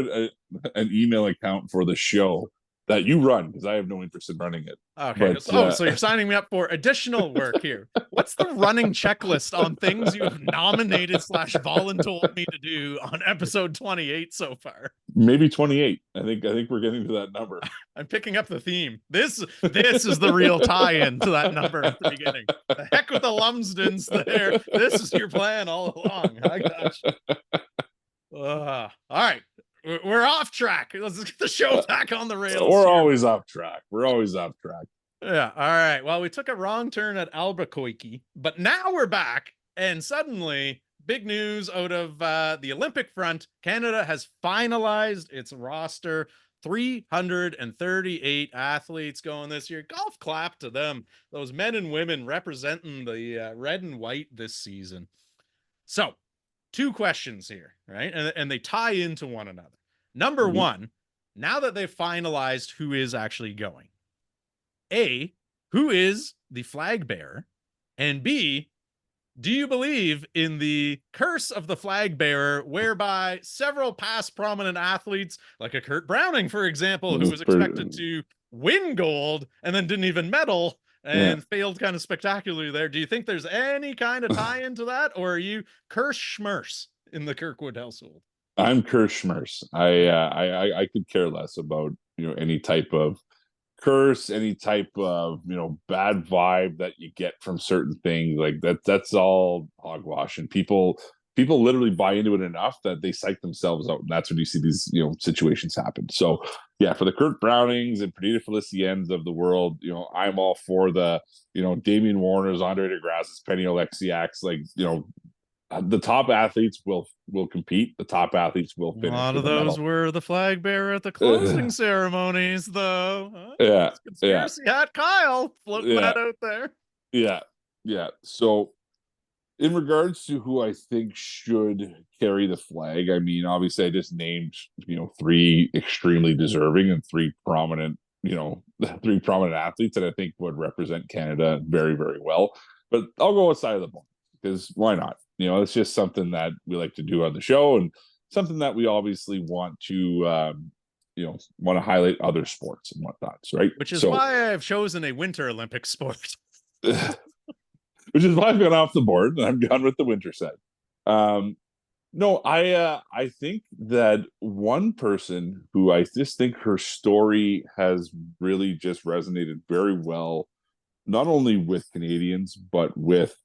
an email account for the show that you run, because I have no interest in running it. Okay. But, so you're signing me up for additional work here. What's the running checklist on things you have nominated / voluntold me to do on episode 28 so far? Maybe 28. I think we're getting to that number. I'm picking up the theme. This is the real tie-in to that number at the beginning. The heck with the Lumsdens there. This is your plan all along. I got you. All right. We're off track. Let's get the show back on the rails. We're always off track. Yeah. All right. Well, we took a wrong turn at Albuquerque, but now we're back. And suddenly, big news out of the Olympic front. Canada has finalized its roster. 338 athletes going this year. Golf clap to them. Those men and women representing the red and white this season. So, 2 questions here, right? And they tie into one another. Number one, now that they've finalized who is actually going, A, who is the flag bearer? And B, do you believe in the curse of the flag bearer, whereby several past prominent athletes, like a Kurt Browning, for example, who was expected to win gold and then didn't even medal, and failed kind of spectacularly there. Do you think there's any kind of tie into that, or are you curse schmerse in the Kirkwood household? I'm curse schmerse. I could care less about any type of curse, any type of bad vibe that you get from certain things. Like that's all hogwash, and people literally buy into it enough that they psych themselves out, and that's when you see these situations happen. So yeah, for the Kurt Brownings and Perdita Feliciens of the world, I'm all for the Damian Warner's, Andre DeGrasse's, Penny Oleksiak's. Like the top athletes will compete. The top athletes will finish. A lot of those were the flag bearer at the closing ceremonies, though. Yeah, conspiracy hat Kyle floating that out there. Yeah. So, in regards to who I think should carry the flag, I mean, obviously, I just named 3 extremely deserving and 3 prominent athletes that I think would represent Canada very, very well. But I'll go outside of the ball, because why not? It's just something that we like to do on the show, and something that we obviously want to highlight other sports and whatnots, right? Which is why I've chosen a Winter Olympic sport. Which is why I've gone off the board and I'm gone with the winter set. No, I think that one person who I just think her story has really just resonated very well, not only with Canadians, but with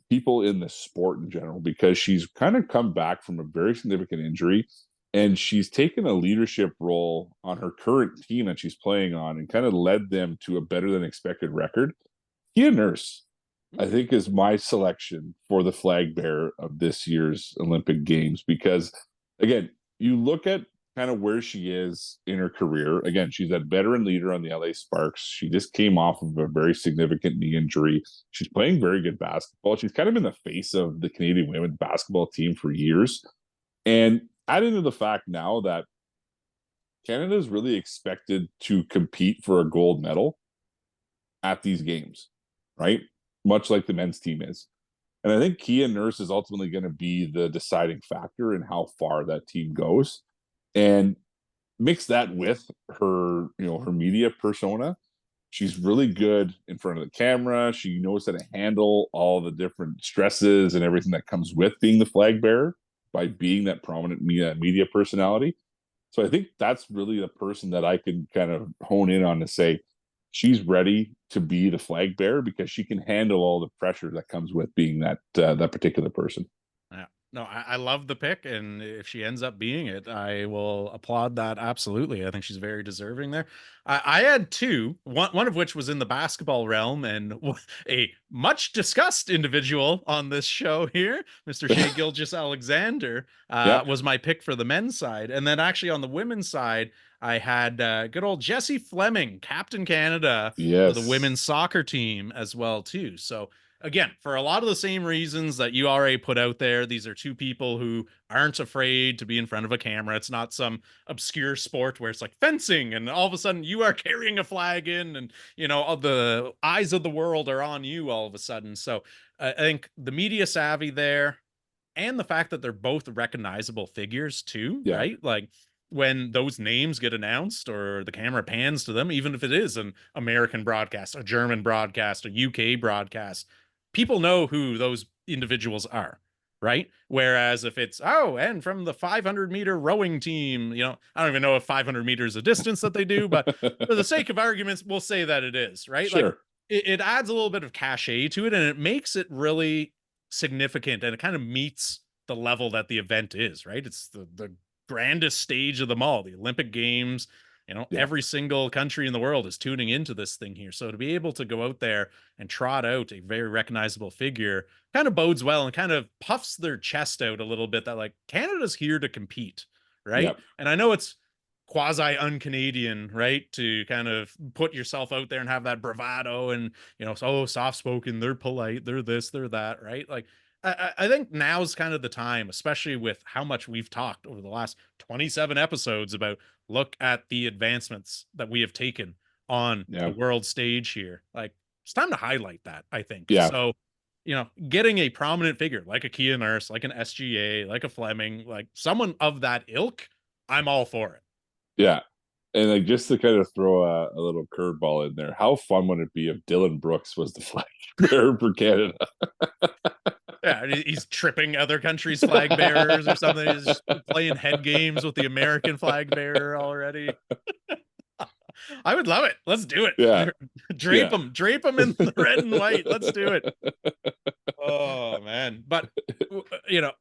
people in the sport in general, because she's kind of come back from a very significant injury, and she's taken a leadership role on her current team that she's playing on and kind of led them to a better than expected record. Kia Nurse, I think, is my selection for the flag bearer of this year's Olympic Games, because again, you look at kind of where she is in her career. Again, she's that veteran leader on the LA Sparks. She just came off of a very significant knee injury. She's playing very good basketball. She's kind of been the face of the Canadian women's basketball team for years. And adding to the fact now that Canada is really expected to compete for a gold medal at these games, right? Much like the men's team is. And I think Kia Nurse is ultimately going to be the deciding factor in how far that team goes. And mix that with her, her media persona. She's really good in front of the camera. She knows how to handle all the different stresses and everything that comes with being the flag bearer by being that prominent media personality. So I think that's really the person that I can kind of hone in on to say, she's ready to be the flag bearer because she can handle all the pressure that comes with being that particular person. Yeah. No, I love the pick, and if she ends up being it, I will applaud that absolutely. I think she's very deserving there. I had two, one of which was in the basketball realm, and a much discussed individual on this show here, Mr. Shea Gilgeous-Alexander, Yeah. was my pick for the men's side. And then actually on the women's side, I had good old Jessie Fleming, Captain Canada for the Yes. women's soccer team as well too. So again, for a lot of the same reasons that you already put out there, these are two people who aren't afraid to be in front of a camera. It's not some obscure sport where it's like fencing and all of a sudden you are carrying a flag in and, all the eyes of the world are on you all of a sudden. So I think the media savvy there and the fact that they're both recognizable figures too, Yeah. right? Like when those names get announced or the camera pans to them, even if it is an American broadcast, a German broadcast, a UK broadcast, people know who those individuals are, right? Whereas if it's, oh, and from the 500-meter rowing team, I don't even know if 500 meters is a distance that they do, but for the sake of arguments, we'll say that it is, right? Like Sure. it adds a little bit of cachet to it and it makes it really significant and it kind of meets the level that the event is, right? It's the grandest stage of them all, the Olympic Games. Yeah. Every single country in the world is tuning into this thing here. So to be able to go out there and trot out a very recognizable figure kind of bodes well and kind of puffs their chest out a little bit that like Canada's here to compete, Yeah. right? And I know it's quasi un-Canadian, right? To kind of put yourself out there and have that bravado and, so soft spoken, they're polite, they're this, they're that, right? Like I think now's kind of the time, especially with how much we've talked over the last 27 episodes about look at the advancements that we have taken on the Yeah. world stage here. Like it's time to highlight that, I think. Yeah. So, getting a prominent figure like a Kia Nurse, like an SGA, like a Fleming, like someone of that ilk, I'm all for it. Yeah. And like just to kind of throw a little curveball in there, how fun would it be if Dylan Brooks was the flag bearer for Canada? Yeah, he's tripping other countries' flag bearers or something. He's just playing head games with the American flag bearer already. I would love it. Let's do it. Yeah. Drape Yeah. them in the red and white. Let's do it. Oh man. But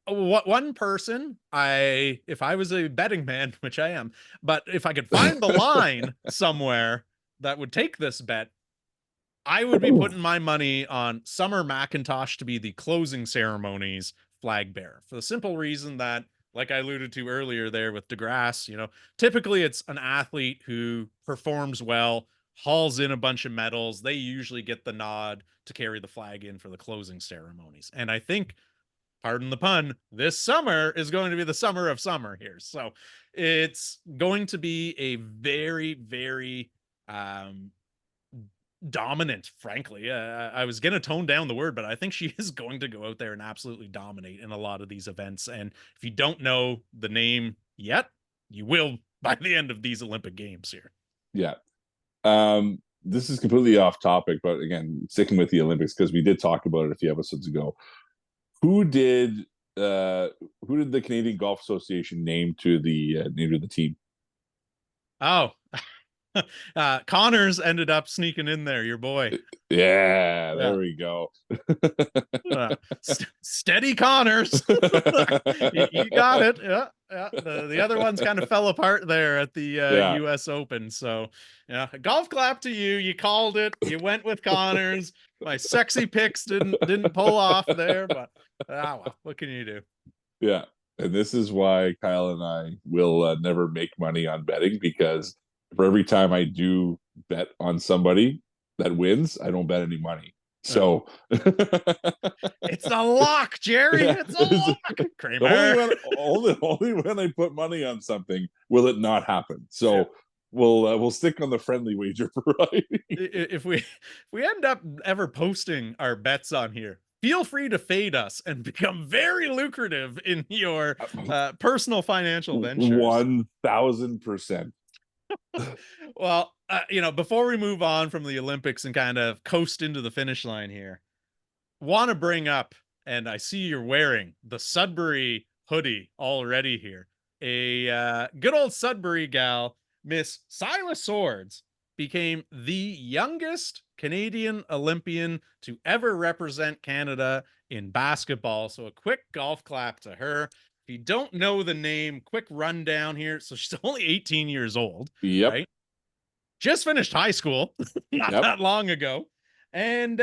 what one person if I was a betting man, which I am, but if I could find the line somewhere that would take this bet, I would be putting my money on Summer McIntosh to be the closing ceremonies flag bearer for the simple reason that, like I alluded to earlier there with DeGrasse, typically it's an athlete who performs well, hauls in a bunch of medals. They usually get the nod to carry the flag in for the closing ceremonies. And I think, pardon the pun, this summer is going to be the summer of summer here. So it's going to be a very, very, dominant, frankly. I was going to tone down the word, but I think she is going to go out there and absolutely dominate in a lot of these events. And if you don't know the name yet, you will by the end of these Olympic Games here. Yeah. This is completely off topic, but again, sticking with the Olympics because we did talk about it a few episodes ago. Who did the Canadian Golf Association name to the team? Oh, Connors ended up sneaking in there, your boy. Yeah, there we go. Steady Connors. You got it. Yeah. The other ones kind of fell apart there at the US Open. So golf clap to you. You called it. You went with Connors. My sexy picks didn't pull off there, but well, what can you do? Yeah. And this is why Kyle and I will never make money on betting, because for every time I do bet on somebody that wins, I don't bet any money. So it's a lock, Jerry. It's a lock. Kramer. Only when I put money on something will it not happen. So we'll stick on the friendly wager variety. If we end up ever posting our bets on here, feel free to fade us and become very lucrative in your personal financial ventures. 1,000%. Well, before we move on from the Olympics and kind of coast into the finish line here, want to bring up, and I see you're wearing the Sudbury hoodie already here. A good old Sudbury gal, Miss Syla Swords, became the youngest Canadian Olympian to ever represent Canada in basketball. So a quick golf clap to her. If you don't know the name, quick rundown here. So she's only 18 years old, Yep. right? Just finished high school not Yep. that long ago. And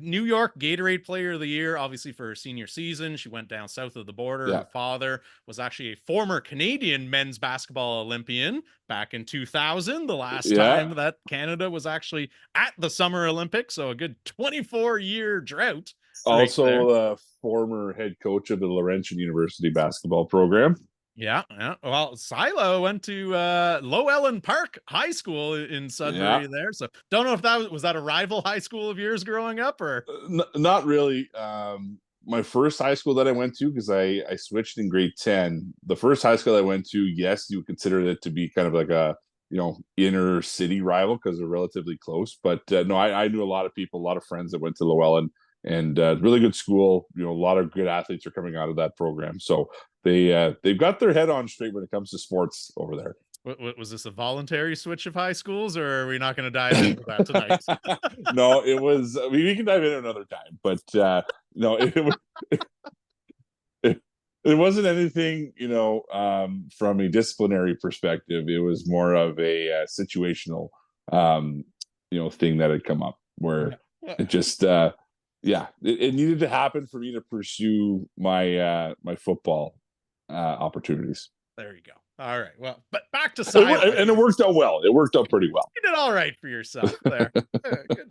New York Gatorade Player of the Year, obviously for her senior season. She went down south of the border. Yeah. Her father was actually a former Canadian men's basketball Olympian back in 2000, the last Yeah. time that Canada was actually at the Summer Olympics. So a good 24-year drought right there. Also, former head coach of the Laurentian University basketball program. Yeah, yeah. Well, Syla went to Lowellen Park High School in Yeah. Sudbury there. So don't know if that was that a rival high school of yours growing up or Not really. My first high school that I went to, because I switched in grade 10. The first high school I went to, yes, you would consider it to be kind of like a inner city rival because they're relatively close. But no, I knew a lot of people, a lot of friends that went to Llewellyn, and really good school. A lot of good athletes are coming out of that program. So they've got their head on straight when it comes to sports over there. what was this, a voluntary switch of high schools, or are we not going to dive into that tonight? No, it was. We can dive in another time, but no, it wasn't anything, from a disciplinary perspective. It was more of a situational, thing that had come up where it just, it needed to happen for me to pursue my football opportunities. There you go. All right. Well, but back to Syla. And it worked out well. It worked out pretty well. You did all right for yourself there.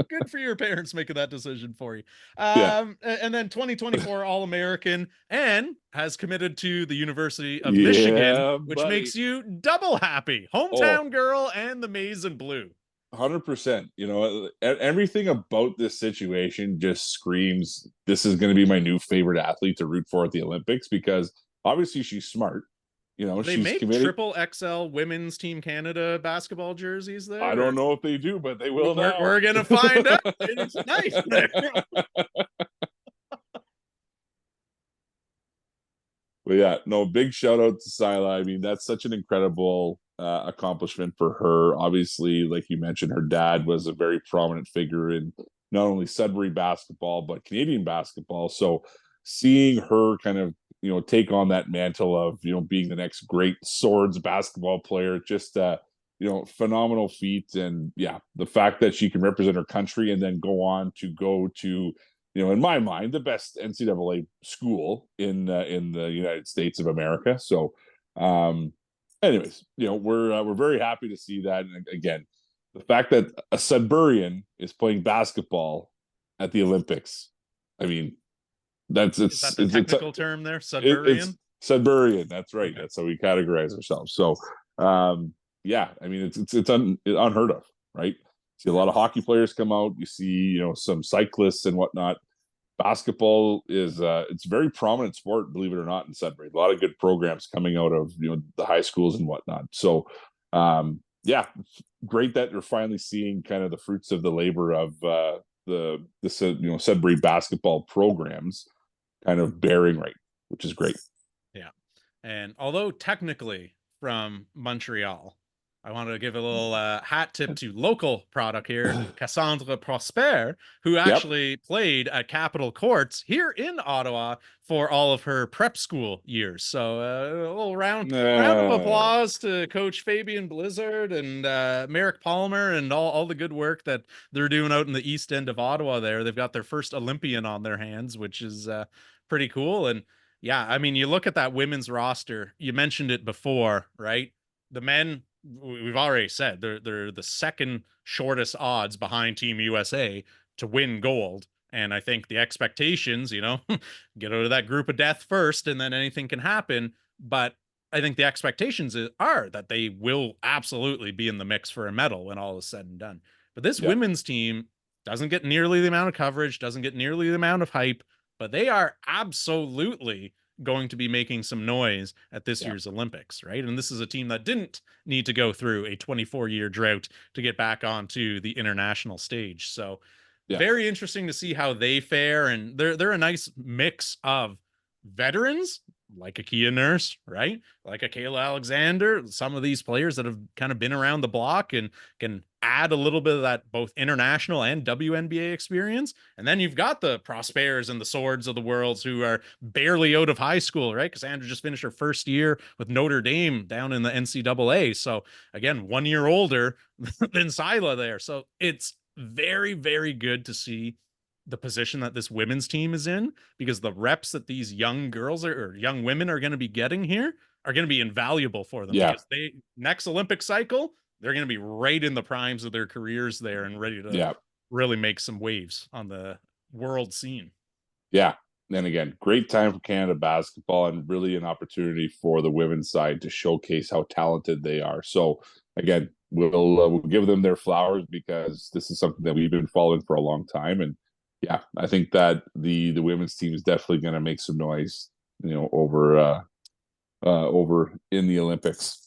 Good for your parents making that decision for you. Yeah. And then 2024 All-American and has committed to the University of Yeah, Michigan, which buddy. makes you double happy. Hometown girl and the maize and blue. 100%. Everything about this situation just screams this is going to be my new favorite athlete to root for at the Olympics, because obviously she's smart. They She's make committed. triple XL women's Team Canada basketball jerseys there. I don't know if they do, but they will now. We're gonna find out. It's nice there. But yeah, no, big shout out to Syla. I mean, that's such an incredible accomplishment for her. Obviously, like you mentioned, her dad was a very prominent figure in not only Sudbury basketball but Canadian basketball. So seeing her kind of take on that mantle of being the next great Swords basketball player, just phenomenal feat. And yeah, the fact that she can represent her country and then go on to go to in my mind the best NCAA school in the United States of America. So anyways, we're very happy to see that. And again, the fact that a Sudburian is playing basketball at the Olympics, I mean, is that the technical term there? Sudburian? It's Sudburian. That's right. Okay. That's how we categorize ourselves. So, yeah, I mean, it's unheard of, right? See a lot of hockey players come out. You see, some cyclists and whatnot. Basketball is it's a very prominent sport, believe it or not, in Sudbury. A lot of good programs coming out of the high schools and whatnot. So, yeah, great that you're finally seeing kind of the fruits of the labor of the Sudbury basketball programs kind of bearing right, which is great. Yeah. And although technically from Montreal, I wanted to give a little hat tip to local product here, Cassandra Prosper, who actually played at Capitol Courts here in Ottawa for all of her prep school years. So a little round of applause to Coach Fabian Blizzard and Merrick Palmer and all the good work that they're doing out in the east end of Ottawa there. They've got their first Olympian on their hands, which is pretty cool. And yeah, I mean, you look at that women's roster, you mentioned it before, right? The men, we've already said they're the second shortest odds behind Team USA to win gold. And I think the expectations, get out of that group of death first, and then anything can happen. But I think the expectations are that they will absolutely be in the mix for a medal when all is said and done. But this women's team doesn't get nearly the amount of coverage, doesn't get nearly the amount of hype, but they are absolutely going to be making some noise at this year's Olympics, right? And this is a team that didn't need to go through a 24-year drought to get back onto the international stage. So very interesting to see how they fare. And they're a nice mix of veterans, like a Kia Nurse, right? Like a Kayla Alexander, some of these players that have kind of been around the block and can add a little bit of that both international and WNBA experience. And then you've got the Prospers and the Swords of the worlds who are barely out of high school, right? Cassandra just finished her first year with Notre Dame down in the NCAA. So again, 1 year older than Syla there. So it's very, very good to see the position that this women's team is in, because the reps that these young girls or young women are going to be getting here are going to be invaluable for them, Yeah, because they next Olympic cycle, they're going to be right in the primes of their careers there and ready to yeah, really make some waves on the world scene. yeah. And again, great time for Canada basketball, and really an opportunity for the women's side to showcase how talented they are. So again, we'll give them their flowers, because this is something that we've been following for a long time. And yeah, I think that the women's team is definitely going to make some noise, over in the Olympics.